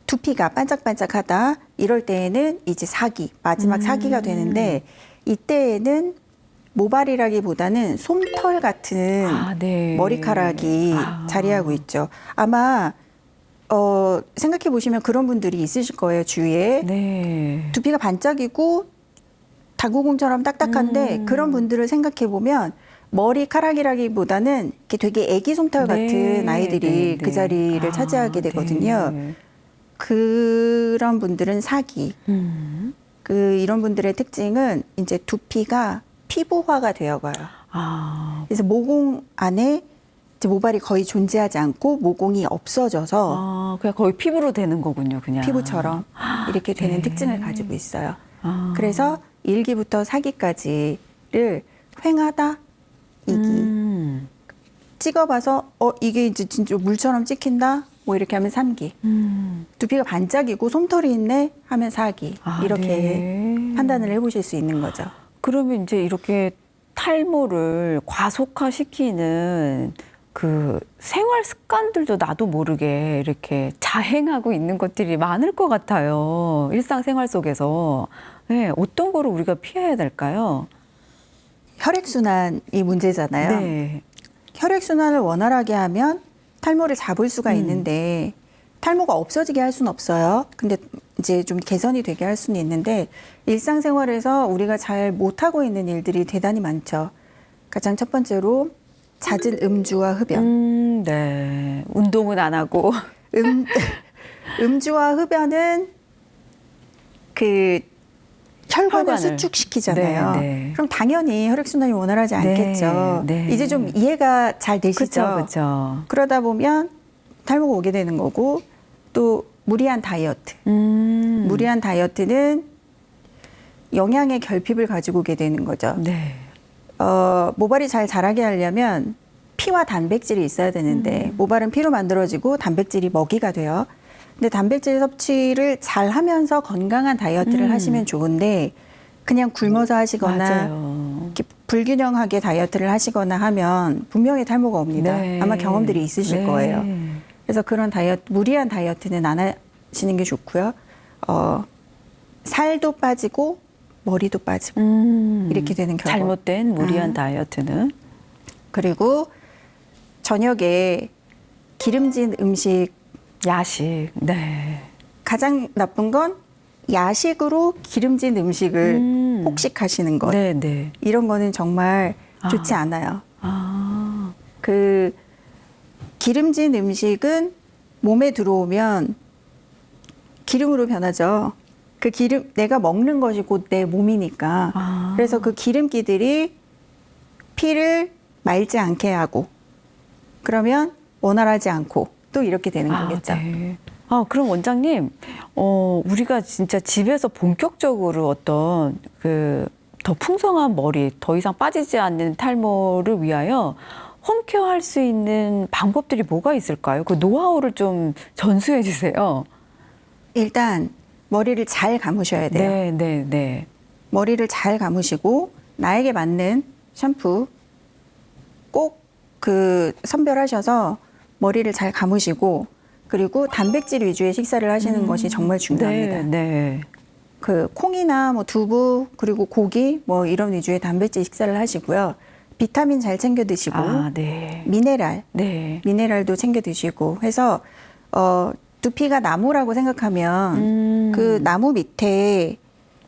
두피가 반짝반짝하다. 이럴 때에는 이제 4기, 마지막 4기가 되는데 이때에는 모발이라기보다는 솜털 같은 네. 머리카락이 자리하고 있죠. 아마 생각해 보시면 그런 분들이 있으실 거예요, 주위에. 네. 두피가 반짝이고 당구공처럼 딱딱한데 그런 분들을 생각해 보면 머리카락이라기보다는 이렇게 되게 애기 솜털 네, 같은 아이들이 네, 네. 그 자리를 차지하게 되거든요. 네. 그런 분들은 4기. 이런 분들의 특징은 이제 두피가 피부화가 되어가요. 그래서 모공 안에 이제 모발이 거의 존재하지 않고 모공이 없어져서 그냥 거의 피부로 되는 거군요, 그냥. 피부처럼 이렇게 되는 네. 특징을 가지고 있어요. 그래서 1기부터 4기까지를 휑하다, 2기. 찍어봐서 이게 이제 진짜 물처럼 찍힌다, 뭐 이렇게 하면 3기. 두피가 반짝이고 솜털이 있네 하면 4기. 이렇게 네. 판단을 해보실 수 있는 거죠. 그러면 이제 이렇게 탈모를 과속화시키는 그 생활 습관들도 나도 모르게 이렇게 자행하고 있는 것들이 많을 것 같아요. 일상생활 속에서. 네, 어떤 거를 우리가 피해야 될까요? 혈액순환이 문제잖아요. 네. 혈액순환을 원활하게 하면 탈모를 잡을 수가 있는데 탈모가 없어지게 할 수는 없어요. 근데 이제 좀 개선이 되게 할 수는 있는데 일상생활에서 우리가 잘 못하고 있는 일들이 대단히 많죠. 가장 첫 번째로 잦은 음주와 흡연. 네. 운동은 안 하고. 음주와 흡연은 그 혈관을 혈관을. 수축시키잖아요. 네, 네. 그럼 당연히 혈액순환이 원활하지 않겠죠. 네. 이제 좀 이해가 잘 되시죠? 그렇죠. 그러다 보면 탈모가 오게 되는 거고 또 무리한 다이어트. 무리한 다이어트는 영양의 결핍을 가지고 오게 되는 거죠. 네. 모발이 잘 자라게 하려면 피와 단백질이 있어야 되는데 모발은 피로 만들어지고 단백질이 먹이가 돼요. 근데 단백질 섭취를 잘 하면서 건강한 다이어트를 하시면 좋은데 그냥 굶어서 하시거나 맞아요. 이렇게 불균형하게 다이어트를 하시거나 하면 분명히 탈모가 옵니다. 네. 아마 경험들이 있으실 네. 거예요. 그래서 그런 무리한 다이어트는 안 하시는 게 좋고요. 살도 빠지고 머리도 빠지고 이렇게 되는 결과. 잘못된 무리한 다이어트는 그리고 저녁에 기름진 음식, 야식. 네. 가장 나쁜 건 야식으로 기름진 음식을 폭식하시는 것. 네, 네. 이런 거는 정말 좋지 않아요. 아. 그 기름진 음식은 몸에 들어오면 기름으로 변하죠. 그 기름, 내가 먹는 것이 곧 내 몸이니까. 아. 그래서 그 기름기들이 피를 말지 않게 하고, 그러면 원활하지 않고 또 이렇게 되는 거겠죠. 네. 그럼 원장님, 우리가 진짜 집에서 본격적으로 어떤 더 풍성한 머리, 더 이상 빠지지 않는 탈모를 위하여 홈케어 할 수 있는 방법들이 뭐가 있을까요? 그 노하우를 좀 전수해 주세요. 일단 머리를 잘 감으셔야 돼요. 네, 네, 네. 머리를 잘 감으시고 나에게 맞는 샴푸 꼭 선별하셔서 머리를 잘 감으시고, 그리고 단백질 위주의 식사를 하시는 것이 정말 중요합니다. 네, 네. 콩이나 뭐 두부, 그리고 고기 뭐 이런 위주의 단백질 식사를 하시고요. 비타민 잘 챙겨 드시고, 네. 미네랄, 미네랄도 챙겨 드시고 해서 두피가 나무라고 생각하면 그 나무 밑에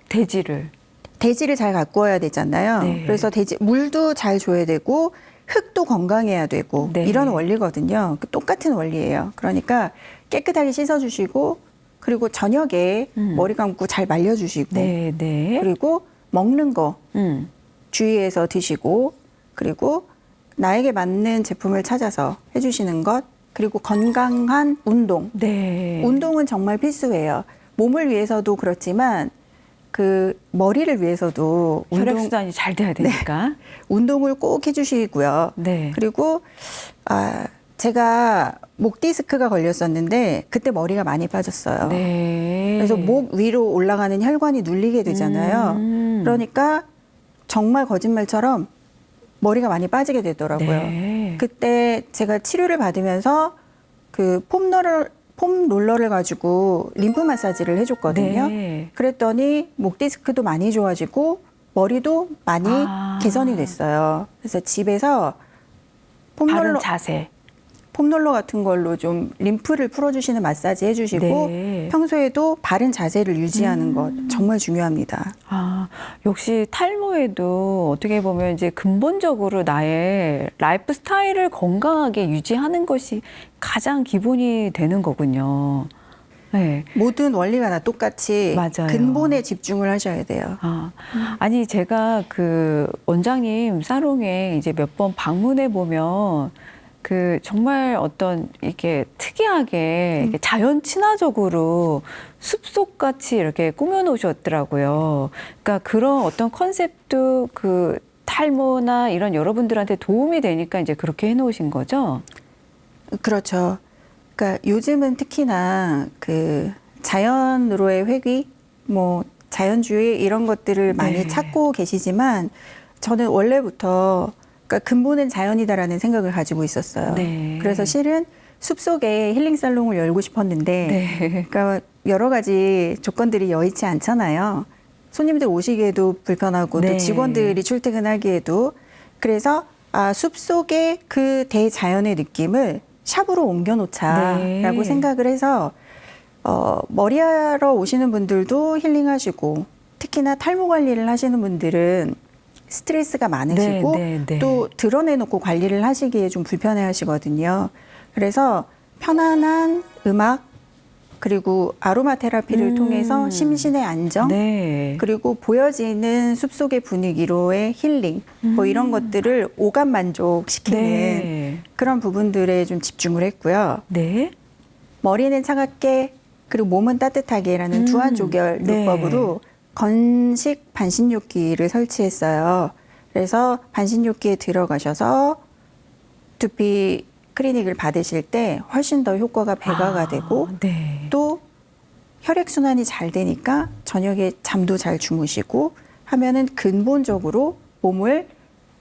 대지를 잘 가꾸어야 되잖아요. 네. 그래서 물도 잘 줘야 되고 흙도 건강해야 되고 네. 이런 원리거든요. 똑같은 원리예요. 그러니까 깨끗하게 씻어주시고, 그리고 저녁에 머리 감고 잘 말려주시고, 네, 네. 그리고 먹는 거 음. 주의해서 드시고, 그리고 나에게 맞는 제품을 찾아서 해주시는 것, 그리고 건강한 운동. 네. 운동은 정말 필수예요. 몸을 위해서도 그렇지만 머리를 위해서도 혈액순환이 잘 돼야 되니까. 운동을 꼭 해주시고요. 네. 그리고 제가 목 디스크가 걸렸었는데 그때 머리가 많이 빠졌어요. 네. 그래서 목 위로 올라가는 혈관이 눌리게 되잖아요. 그러니까 정말 거짓말처럼 머리가 많이 빠지게 되더라고요. 네. 그때 제가 치료를 받으면서 폼 롤러를 가지고 림프 마사지를 해줬거든요. 네. 그랬더니 목 디스크도 많이 좋아지고 머리도 많이 개선이 됐어요. 그래서 집에서 바른 자세. 폼롤러 같은 걸로 좀 림프를 풀어주시는 마사지 해주시고, 네. 평소에도 바른 자세를 유지하는 것 정말 중요합니다. 역시 탈모에도 어떻게 보면 이제 근본적으로 나의 라이프 스타일을 건강하게 유지하는 것이 가장 기본이 되는 거군요. 네. 모든 원리가 다 똑같이 맞아요. 근본에 집중을 하셔야 돼요. 아니 제가 원장님 사롱에 이제 몇 번 방문해 보면 정말 어떤 이렇게 특이하게 이렇게 자연 친화적으로 숲속같이 이렇게 꾸며놓으셨더라고요. 그러니까 그런 어떤 컨셉도 탈모나 이런 여러분들한테 도움이 되니까 이제 그렇게 해놓으신 거죠? 그렇죠. 그러니까 요즘은 특히나 자연으로의 회귀, 뭐 자연주의 이런 것들을 많이 네. 찾고 계시지만 저는 원래부터 근본은 자연이다라는 생각을 가지고 있었어요. 네. 그래서 실은 숲속에 힐링 살롱을 열고 싶었는데, 네. 그러니까 여러 가지 조건들이 여의치 않잖아요. 손님들 오시기에도 불편하고 네. 또 직원들이 출퇴근하기에도. 그래서 숲속의 그 대자연의 느낌을 샵으로 옮겨놓자라고 네. 생각을 해서 머리하러 오시는 분들도 힐링하시고, 특히나 탈모 관리를 하시는 분들은 스트레스가 많으시고 네. 또 드러내놓고 관리를 하시기에 좀 불편해 하시거든요. 그래서 편안한 음악, 그리고 아로마 테라피를 통해서 심신의 안정, 네. 그리고 보여지는 숲속의 분위기로의 힐링, 뭐 이런 것들을 오감 만족시키는 네. 그런 부분들에 좀 집중을 했고요. 네. 머리는 차갑게, 그리고 몸은 따뜻하게라는 두한 조결 네. 요법으로 건식 반신욕기를 설치했어요. 그래서 반신욕기에 들어가셔서 두피 클리닉을 받으실 때 훨씬 더 효과가 배가가 되고, 네. 또 혈액순환이 잘 되니까 저녁에 잠도 잘 주무시고 하면은 근본적으로 몸을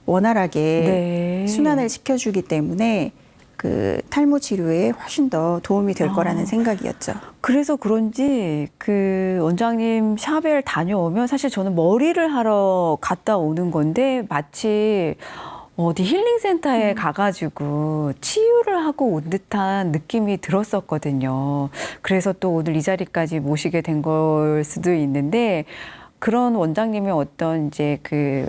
원활하게 네. 순환을 시켜주기 때문에 그 탈모 치료에 훨씬 더 도움이 될 거라는 생각이었죠. 그래서 그런지 그 원장님 샵에 다녀오면 사실 저는 머리를 하러 갔다 오는 건데 마치 어디 힐링센터에 가가지고 치유를 하고 온 듯한 느낌이 들었었거든요. 그래서 또 오늘 이 자리까지 모시게 된 걸 수도 있는데 그런 원장님의 어떤 이제 그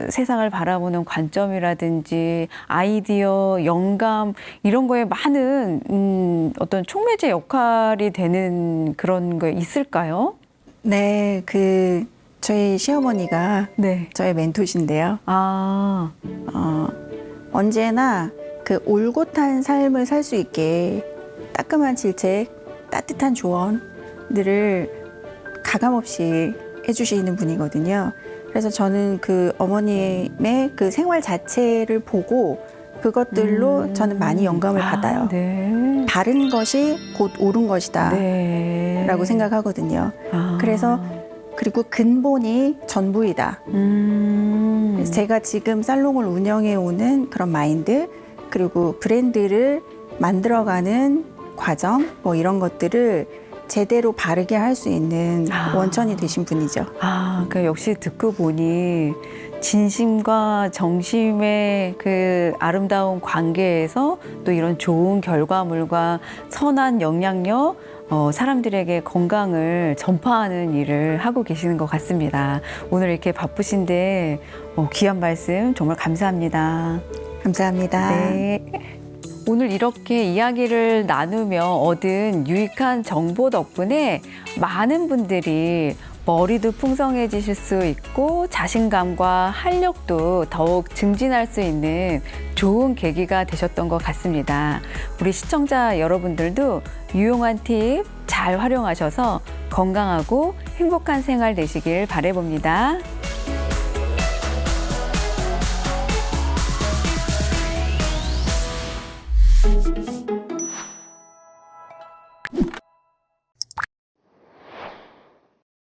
세상을 바라보는 관점이라든지 아이디어, 영감 이런 거에 많은 어떤 촉매제 역할이 되는 그런 거 있을까요? 네, 그 저희 시어머니가 네. 저의 멘토신데요. 아, 언제나 그 올곧한 삶을 살 수 있게 따끔한 질책, 따뜻한 조언들을 가감없이 해주시는 분이거든요. 그래서 저는 그 어머님의 그 생활 자체를 보고 그것들로 저는 많이 영감을 받아요. 네. 바른 것이 곧 옳은 것이다 네. 라고 생각하거든요. 아. 그래서 그리고 근본이 전부이다. 그래서 제가 지금 살롱을 운영해 오는 그런 마인드 그리고 브랜드를 만들어가는 과정 뭐 이런 것들을 제대로 바르게 할 수 있는 원천이 되신 분이죠. 그 역시 듣고 보니 진심과 정심의 그 아름다운 관계에서 또 이런 좋은 결과물과 선한 영향력, 사람들에게 건강을 전파하는 일을 하고 계시는 것 같습니다. 오늘 이렇게 바쁘신데 귀한 말씀 정말 감사합니다. 감사합니다. 네. 오늘 이렇게 이야기를 나누며 얻은 유익한 정보 덕분에 많은 분들이 머리도 풍성해지실 수 있고 자신감과 활력도 더욱 증진할 수 있는 좋은 계기가 되셨던 것 같습니다. 우리 시청자 여러분들도 유용한 팁 잘 활용하셔서 건강하고 행복한 생활 되시길 바라봅니다.